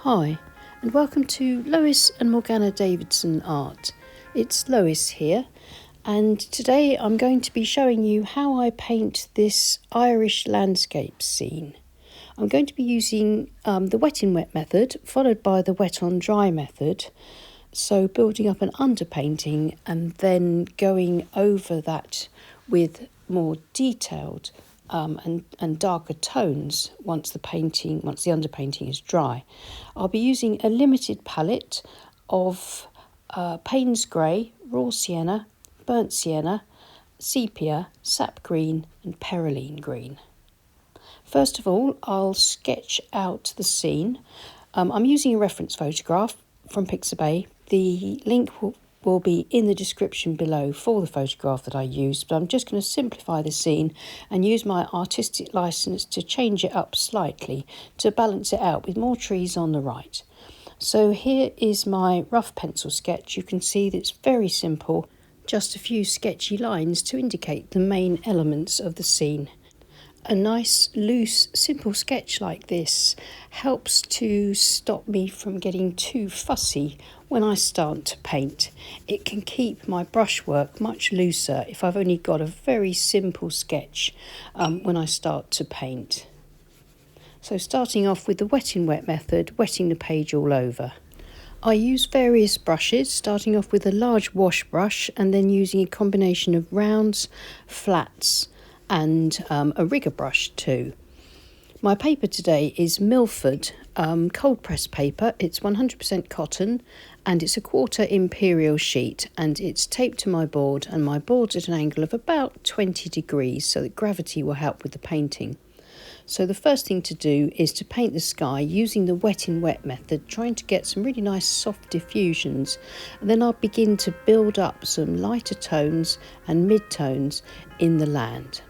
Hi, and welcome to Lois and Morgana Davidson Art. It's Lois here, and today I'm going to be showing you how I paint this Irish landscape scene. I'm going to be using the wet in wet method, followed by the wet on dry method, so building up an underpainting and then going over that with more detailed and darker tones once the underpainting is dry. I'll be using a limited palette of Payne's grey, raw sienna, burnt sienna, sepia, sap green and perylene green. First of all, I'll sketch out the scene. I'm using a reference photograph from Pixabay. The link will be in the description below for the photograph that I used, but I'm just going to simplify the scene and use my artistic license to change it up slightly to balance it out with more trees on the right. So here is my rough pencil sketch. You can see that it's very simple, just a few sketchy lines to indicate the main elements of the scene. A nice, loose, simple sketch like this helps to stop me from getting too fussy when I start to paint. It can keep my brushwork much looser if I've only got a very simple sketch when I start to paint. So starting off with the wet in wet method, wetting the page all over. I use various brushes, starting off with a large wash brush and then using a combination of rounds, flats and a rigger brush too. My paper today is Millford cold press paper. It's 100% cotton and it's a quarter imperial sheet, and it's taped to my board, and my board's at an angle of about 20 degrees so that gravity will help with the painting. So the first thing to do is to paint the sky using the wet in wet method, trying to get some really nice soft diffusions, and then I'll begin to build up some lighter tones and mid-tones in the land.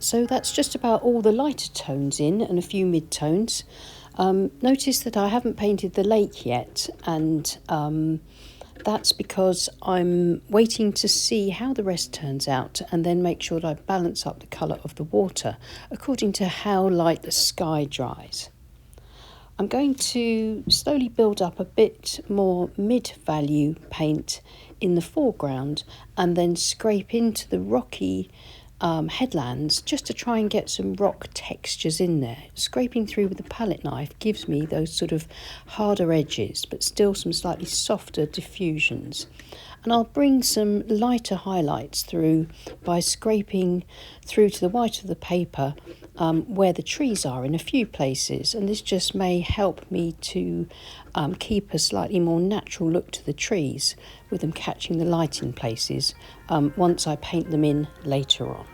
So that's just about all the lighter tones in and a few mid-tones. Notice that I haven't painted the lake yet, and that's because I'm waiting to see how the rest turns out and then make sure that I balance up the colour of the water according to how light the sky dries. I'm going to slowly build up a bit more mid-value paint in the foreground and then scrape into the rocky headlands just to try and get some rock textures in there. Scraping through with the palette knife gives me those sort of harder edges but still some slightly softer diffusions. And I'll bring some lighter highlights through by scraping through to the white of the paper where the trees are in a few places, and this just may help me to keep a slightly more natural look to the trees with them catching the light in places once I paint them in later on.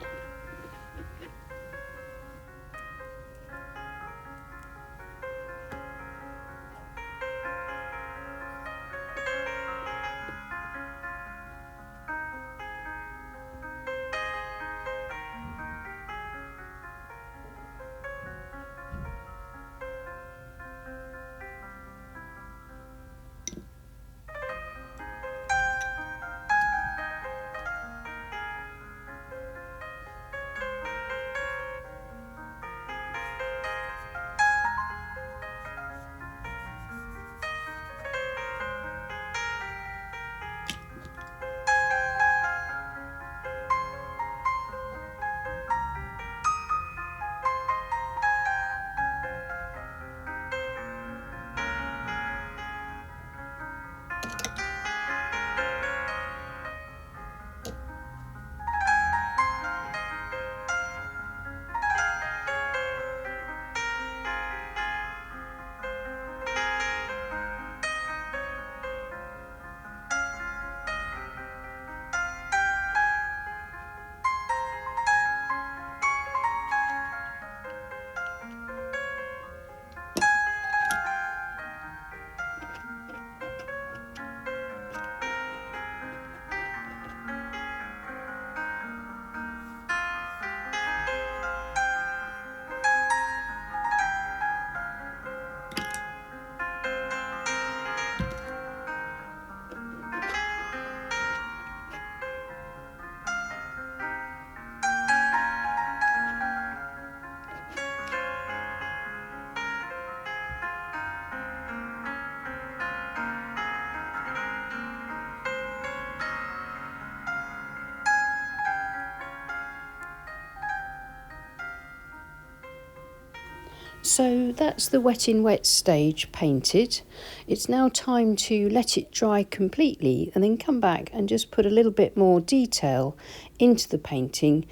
So that's the wet in wet stage painted. It's now time to let it dry completely and then come back and just put a little bit more detail into the painting,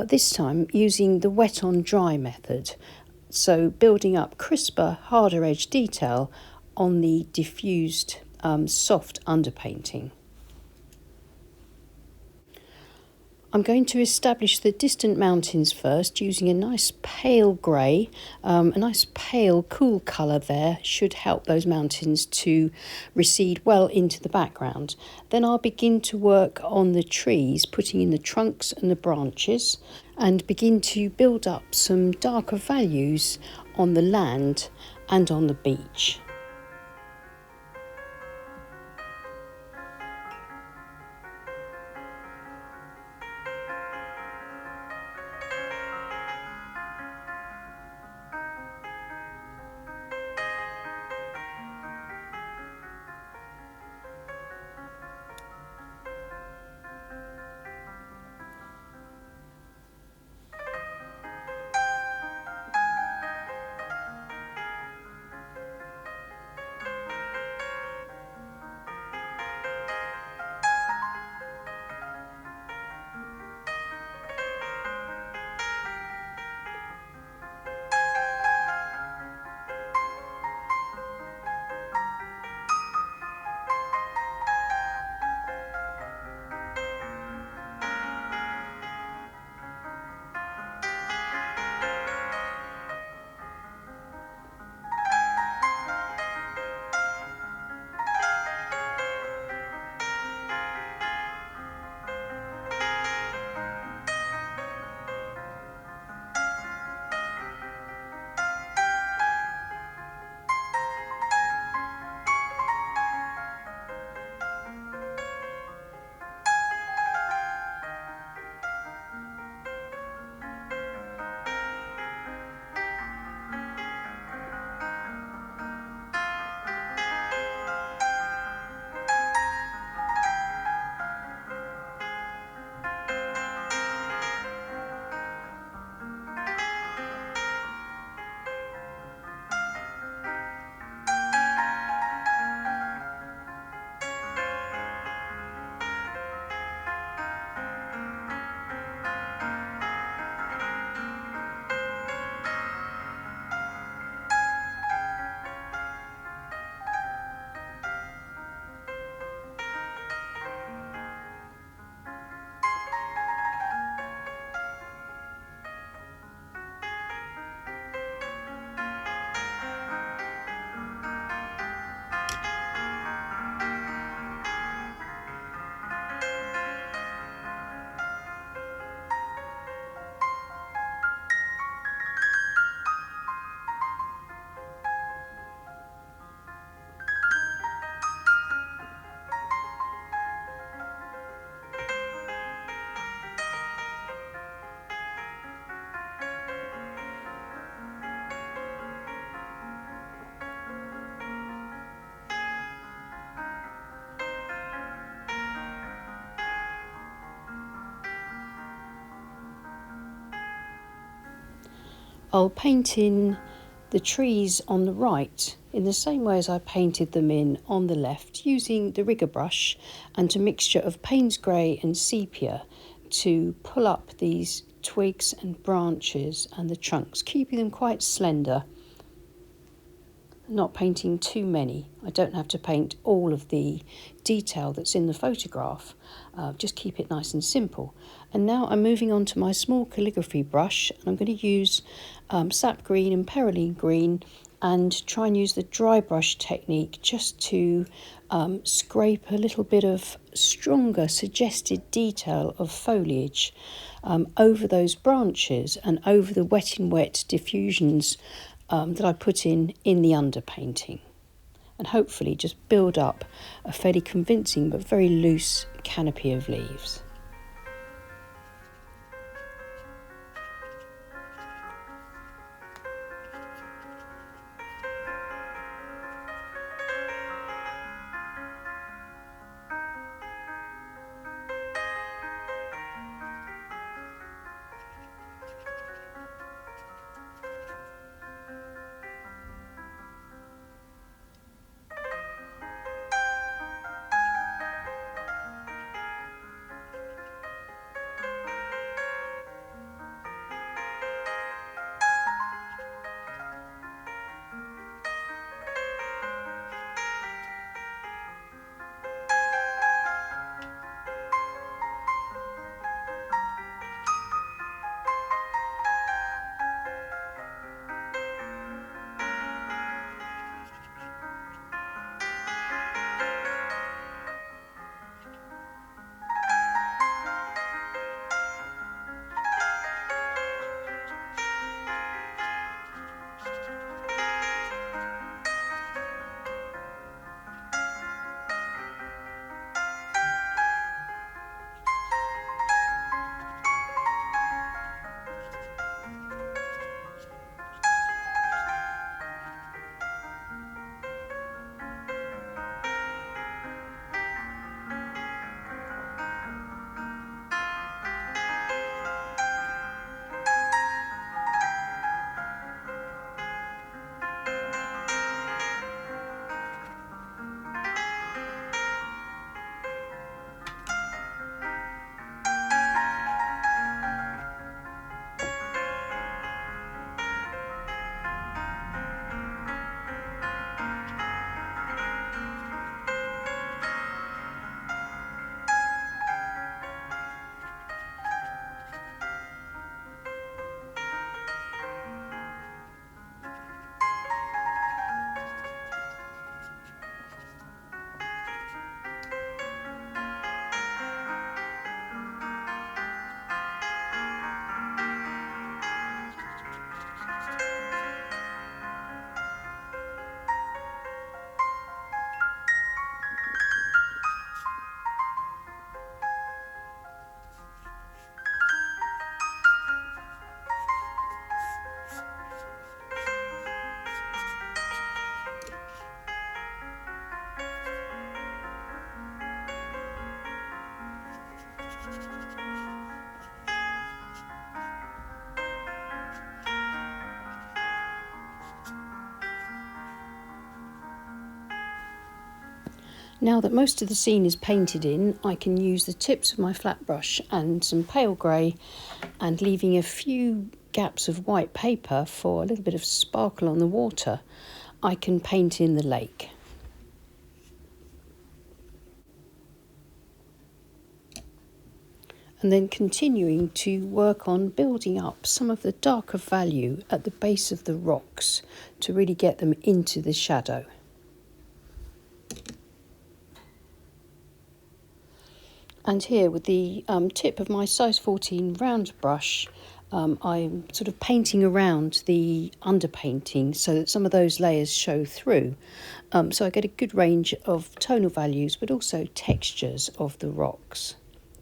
this time using the wet on dry method. So building up crisper, harder edge detail on the diffused soft underpainting. I'm going to establish the distant mountains first using a nice pale grey. A nice pale cool colour there should help those mountains to recede well into the background. Then I'll begin to work on the trees, putting in the trunks and the branches, and begin to build up some darker values on the land and on the beach. I'll paint in the trees on the right in the same way as I painted them in on the left, using the rigger brush and a mixture of Payne's grey and sepia to pull up these twigs and branches and the trunks, keeping them quite slender, not painting too many. I don't have to paint all of the detail that's in the photograph, just keep it nice and simple. And now I'm moving on to my small calligraphy brush, and I'm going to use sap green and perylene green and try and use the dry brush technique just to scrape a little bit of stronger suggested detail of foliage over those branches and over the wet in wet diffusions that I put in the underpainting, and hopefully just build up a fairly convincing but very loose canopy of leaves. Now that most of the scene is painted in, I can use the tips of my flat brush and some pale grey, and leaving a few gaps of white paper for a little bit of sparkle on the water, I can paint in the lake. And then continuing to work on building up some of the darker value at the base of the rocks to really get them into the shadow. And here with the tip of my size 14 round brush, I'm sort of painting around the underpainting so that some of those layers show through. So I get a good range of tonal values, but also textures of the rocks,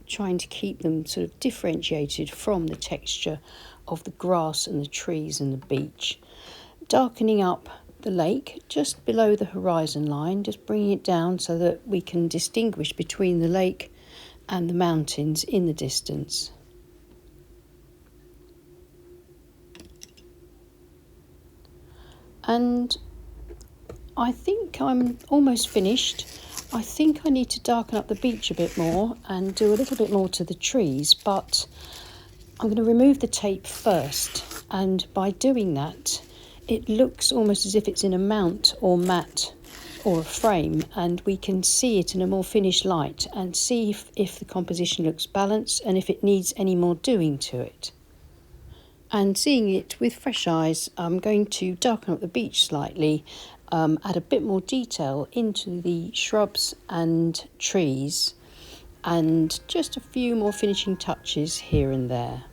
trying to keep them sort of differentiated from the texture of the grass and the trees and the beach. Darkening up the lake just below the horizon line, just bringing it down so that we can distinguish between the lake and the mountains in the distance. And I think I'm almost finished. I think I need to darken up the beach a bit more and do a little bit more to the trees, but I'm going to remove the tape first, and by doing that it looks almost as if it's in a mount or mat or a frame, and we can see it in a more finished light and see if the composition looks balanced and if it needs any more doing to it. And seeing it with fresh eyes, I'm going to darken up the beach slightly, add a bit more detail into the shrubs and trees, and just a few more finishing touches here and there.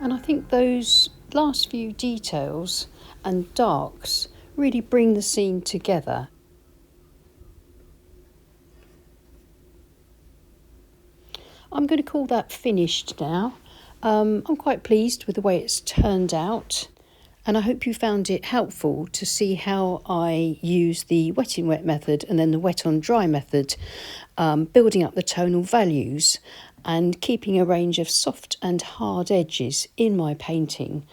And I think those last few details and darks really bring the scene together. I'm going to call that finished now. I'm quite pleased with the way it's turned out, and I hope you found it helpful to see how I use the wet in wet method and then the wet on dry method, building up the tonal values and keeping a range of soft and hard edges in my painting,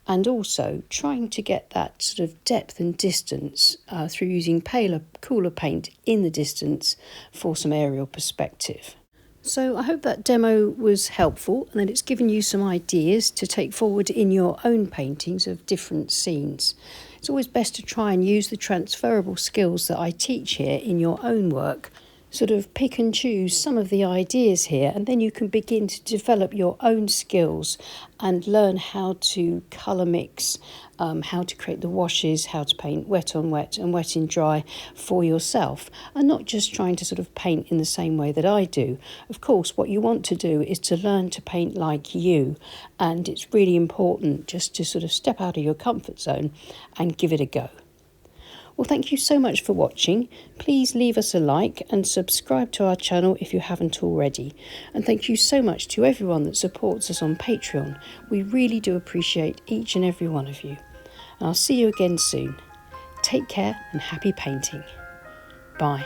and also trying to get that sort of depth and distance through using paler, cooler paint in the distance for some aerial perspective. So I hope that demo was helpful and that it's given you some ideas to take forward in your own paintings of different scenes. It's always best to try and use the transferable skills that I teach here in your own work. Sort of pick and choose some of the ideas here, and then you can begin to develop your own skills and learn how to colour mix, how to create the washes, how to paint wet on wet and wet in dry for yourself, and not just trying to sort of paint in the same way that I do. Of course, what you want to do is to learn to paint like you, and it's really important just to sort of step out of your comfort zone and give it a go. Well, thank you so much for watching. Please leave us a like and subscribe to our channel if you haven't already. And thank you so much to everyone that supports us on Patreon. We really do appreciate each and every one of you. And I'll see you again soon. Take care and happy painting. Bye.